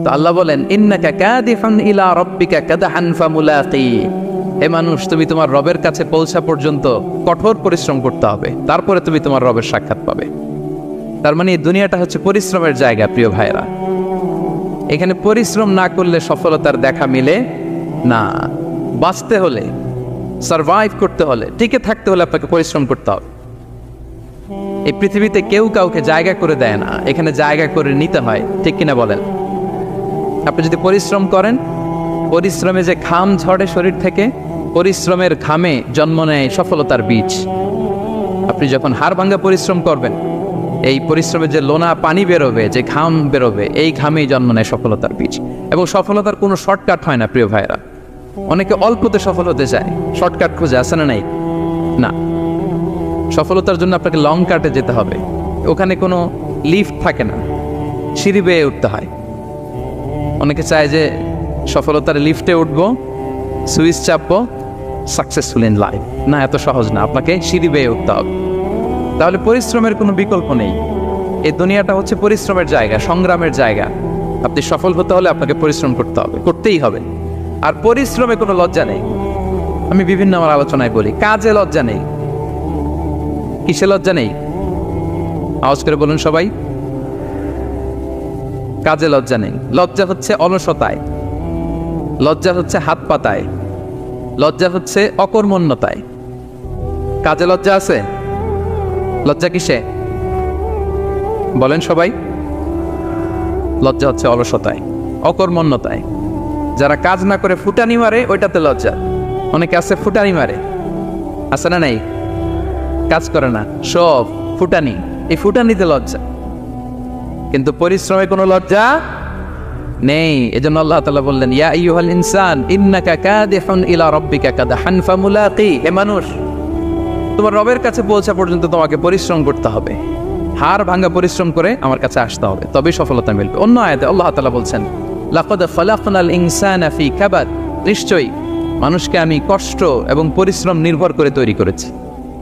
তো আল্লাহ বলেন ইন্নাকা কাদিফুন ইলা রাব্বিকা কাদহান ফামুলাকি, হে মানুষ তুমি তোমার রবের কাছে পৌঁছা পর্যন্ত কঠোর পরিশ্রম করতে হবে, তারপরে তুমি তোমার রবের সাক্ষাৎ পাবে। তার মানে এই দুনিয়াটা হচ্ছে পরিশ্রমের জায়গা প্রিয় ভাইরা। এখানে পরিশ্রম না করলে সফলতার দেখা মিলে না। বাঁচতে হলে, সারভাইভ করতে হলে, টিকে থাকতে হলে আপনাকে পরিশ্রম করতে হবে। এই পৃথিবীতে কেউ কাউকে জায়গা করে দেয় না, এখানে জায়গা করে নিতে হয়, ঠিক কিনা বলেন? আপনি যদি পরিশ্রম করেন, পরিশ্রমে যে ঘাম ঝরে শরীর থেকে, পরিশ্রমের ঘামে জন্ম নেয় সফলতার বীজ। আপনি যখন হাড় ভাঙা পরিশ্রম করবেন, এই পরিশ্রমে যে লোনা পানি বেরোবে, যে ঘাম বেরোবে, এই ঘামেই জন্ম নেয় সফলতার বীজ। এবং সফলতার কোনো শর্টকাট হয় না প্রিয় ভাইরা। অনেকে অল্পতে সফল হতে চায়, শর্টকাট খুঁজে, আসে না নাই? না, সফলতার জন্য আপনাকে লং কাটে যেতে হবে। ওখানে কোনো লিফট থাকে না, সিঁড়ি বেয়ে উঠতে হয়। অনেকে চায় যে সফলতার লিফটে উঠবো, সুইচ চাপবো, সাকসেসফুল ইন লাইফ। না, এত সহজ না, আপনাকে সিঁড়ি বেয়ে উঠতে হবে। তাহলে পরিশ্রমের কোনো বিকল্প নেই। এই দুনিয়াটা হচ্ছে পরিশ্রমের জায়গা, সংগ্রামের জায়গা। আপনি সফল হতে হলে আপনাকে পরিশ্রম করতে হবে, করতেই হবে। আর পরিশ্রমে কোনো লজ্জা নেই। আমি বিভিন্ন আমার আলোচনায় বলি, কাজে লজ্জা নেই। কিসে লজ্জা নেই? আওয়াজ করে বলুন সবাই। কাজে লজ্জা নেই। লজ্জা হচ্ছে অলসতায়, লজ্জা হচ্ছে হাত পাতায়, লজ্জা হচ্ছে অকর্মণ্যতায়। কাজে লজ্জা আছে? লজ্জা কিসে বলেন সবাই? লজ্জা হচ্ছে অলসতায়, অকর্মণ্যতায়। যারা কাজ না করে ফুটানি মারে, ওইটাতে লজ্জা। অনেকে আছে ফুটানি মারে, আছে না নাই? কাজ করে না, সব ফুটানি, এই ফুটানিতে লজ্জা। কিন্তু পরিশ্রমে কোনো লজ্জা নেই। এজন্য আল্লাহ তাআলা বললেন, ইয়া আইয়ুহাল ইনসান ইন্নাকা কাদিহুন ইলা রাব্বিকা কাদহান ফামুলাকি, হে মানুষ তোমার রবের কাছে পৌঁছা পর্যন্ত তোমাকে পরিশ্রম করতে হবে। হাড় ভাঙা পরিশ্রম করে আমার কাছে আসতে হবে, তবেই সফলতা মিলবে। অন্য আয়াতে আল্লাহ তাআলা বলছেন, লাকাদ খালাকনাল ইনসানা ফি কাবাদ, নিশ্চয়ই মানুষকে আমি কষ্ট এবং পরিশ্রম নির্ভর করে তৈরি করেছি।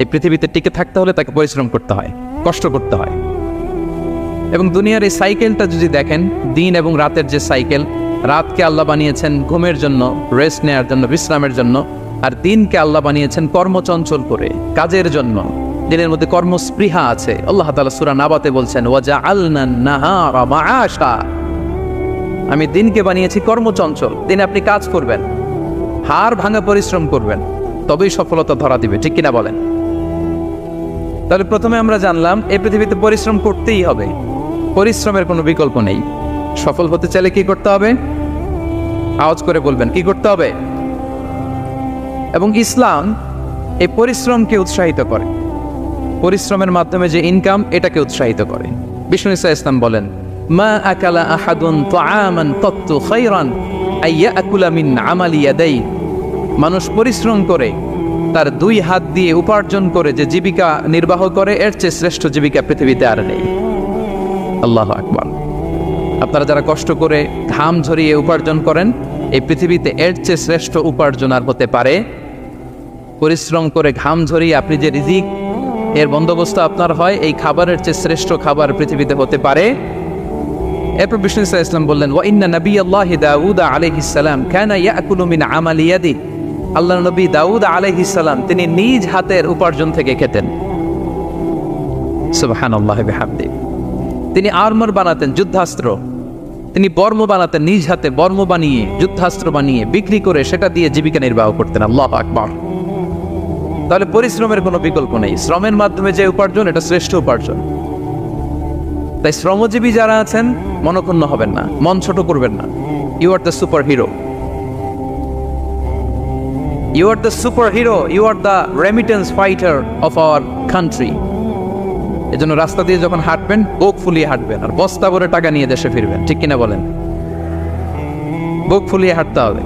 এই পৃথিবীতে টিকে থাকতে হলে তাকে পরিশ্রম করতে হয়, কষ্ট করতে হয়। এবং দুনিয়ার এই সাইকেলটা যদি দেখেন, দিন এবং রাতের যে সাইকেল, রাতকে আল্লাহ বানিয়েছেন ঘুমের জন্য, রেস্ট নেওয়ার জন্য, বিশ্রামের জন্য। আর দিনকে আল্লাহ বানিয়েছেন কর্মচঞ্চল করে, কাজের জন্য। দিনের মধ্যে কর্মস্পৃহা আছে। আল্লাহ তাআলা সূরা নাবাতে বলছেন, ওয়াজআলনান নাহারা মাআশা, আমি দিনকে বানিয়েছি কর্মচঞ্চল। দিনে আপনি কাজ করবেন, হাড় ভাঙা পরিশ্রম করবেন, তবেই সফলতা ধরা দিবে, ঠিক কিনা বলেন? তাহলে প্রথমে আমরা জানলাম এই পৃথিবীতে পরিশ্রম করতেই হবে, পরিশ্রমের কোনো বিকল্প নেই। সফল হতে চাইলে কি করতে হবে? আওয়াজ করে বলবেন, কি করতে হবে? এবং ইসলাম এই পরিশ্রমকে উৎসাহিত করে, পরিশ্রমের মাধ্যমে যে ইনকাম, এটাকে উৎসাহিত করে। বিষ্ণু ঈসা ইসলাম বলেন, মা আকালা আহাদুন তাআমান কাত্তু খায়রান আইয়াকুলা মিন আমালি ইয়াদাই, মানুষ পরিশ্রম করে তার দুই হাত দিয়ে উপার্জন করে যে জীবিকা নির্বাহ করে, এর চেয়ে শ্রেষ্ঠ জীবিকা পৃথিবীতে আর নেই। আল্লাহু আকবার। আপনারা যারা কষ্ট করে ঘাম ঝরিয়ে উপার্জন করেন, এই পৃথিবীতে এর চেয়ে শ্রেষ্ঠ উপার্জন আর হতে পারে? পরিশ্রম করে ঘাম ঝরিয়ে আপনি যে রিজিক এর বন্দোবস্ত আপনার হয়, এই খাবারের চেয়ে শ্রেষ্ঠ খাবার পৃথিবীতে হতে পারে? এরপর বিষ্ণু ঈসা ইসলাম বললেন, ওয়া ইন্না নাবিয়াল্লাহি দাউদ আলাইহিস সালাম কানা ইয়াকুলু মিন আমালি ইয়াদি, আল্লাহর নবী দাউদ আলাইহিস সালাম তিনি নিজ হাতের উপার্জন থেকে খেতেন। সুবহানাল্লাহি বিহামদি। তিনি আর্মার বানাতেন, যুদ্ধাস্ত্র। তিনি বর্ম বানাতেন, নিজ হাতে বর্ম বানিয়ে, যুদ্ধাস্ত্র বানিয়ে বিক্রি করে সেটা দিয়ে জীবিকা নির্বাহ করতেন। আল্লাহু আকবার। তাহলে পরিশ্রমের কোনো বিকল্প নেই। শ্রমের মাধ্যমে যে উপার্জন, এটা শ্রেষ্ঠ উপার্জন। তাই শ্রমজীবী যারা আছেন, মনক্ষুণ্ণ হবেন না, মন ছোট করবেন না। You are the superhero, you are the superhero, you are the remittance fighter of our country. এজন্য রাস্তা দিয়ে যখন হাঁটবেন, বুক ফুলিয়ে হাঁটবেন, আর বস্তা ভরে টাকা নিয়ে দেশে ফিরবেন, ঠিক কিনা বলেন? বুক ফুলিয়ে হাঁটতে হবে।